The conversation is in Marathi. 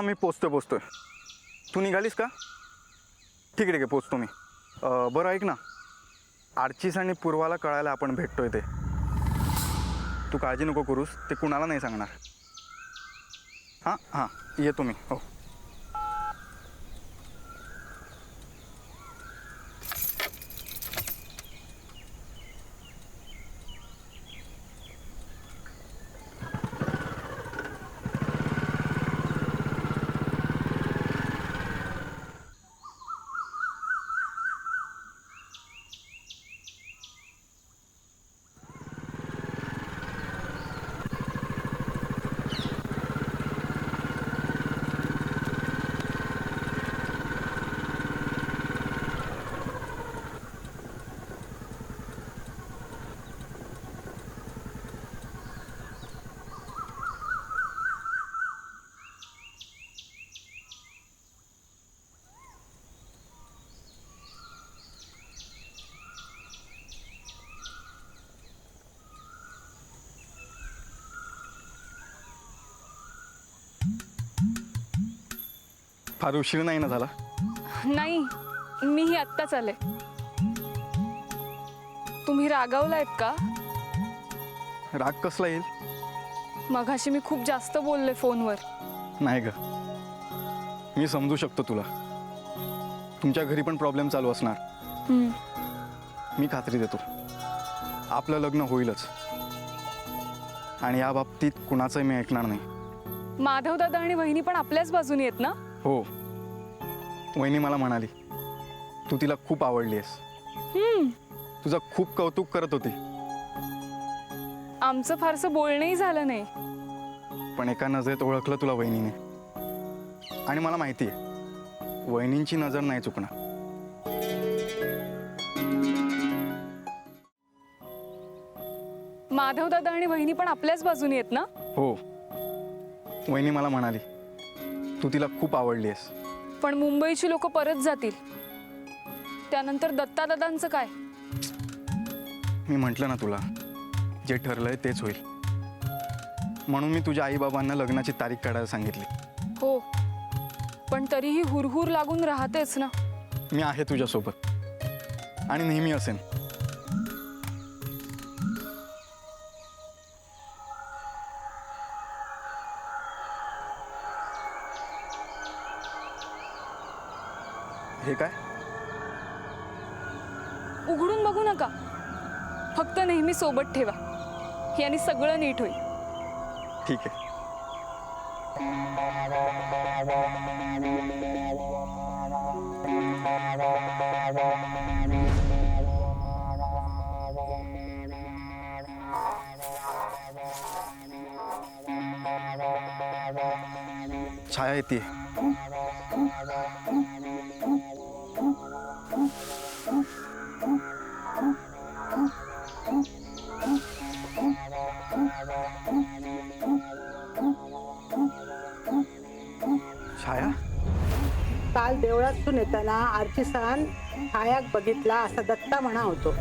हां मी पोचतोय. तू निघालीस का? ठीक आहे पोचतो मी. बरं ऐक ना, आर्चीस आणि पूर्वाला कळायला आपण भेटतोय ते. तू काळजी नको करूस, ते कुणाला नाही सांगणार. हां येतो मी. हो. फार उशीर नाही ना झाला? नाही, मीही आत्ताच आले. तुम्ही रागावलायत का? राग कसला येईल? मघाशी मी खूप जास्त बोलले फोनवर. नाही ग, मी समजू शकतो तुला. तुमच्या घरी पण प्रॉब्लेम चालू असणार. मी खात्री देतो, आपलं लग्न होईलच. आणि या बाबतीत कुणाचंही मी ऐकणार नाही. माधव दादा आणि वहिनी पण आपल्याच बाजूने आहेत ना? हो, वहिनी मला म्हणाली तू तिला खूप आवडली आहेस. तुझं खूप कौतुक करत होती. आमचं फारसं बोलणंही झालं नाही. पण एका नजरेत ओळखलं तुला वहिनीने. आणि मला माहिती आहे वहिनींची नजर नाही चुकणार. माधव दादा आणि वहिनी पण आपल्याच बाजूने आहेत ना? हो, वहिनी मला म्हणाली तू तिला खूप आवडली आहेस. पण मुंबईची लोक परत जातील, त्यानंतर दत्ता दादांचं काय? मी म्हटलं ना तुला, जे ठरलंय तेच होईल. म्हणून मी तुझ्या आईबाबांना लग्नाची तारीख काढायला सांगितली. हो, पण तरीही हुरहुर लागून राहतेच ना. मी आहे तुझ्यासोबत आणि नेहमी असेन. हे काय? उघडून बघू नका, फक्त नेहमी सोबत ठेवा. याने सगळं नीट होईल. ठीक आहे. छाया येते. छाया, काल देवळातून येताना आर्चीसान छायाक बघितला असा दत्ता म्हणा होतो.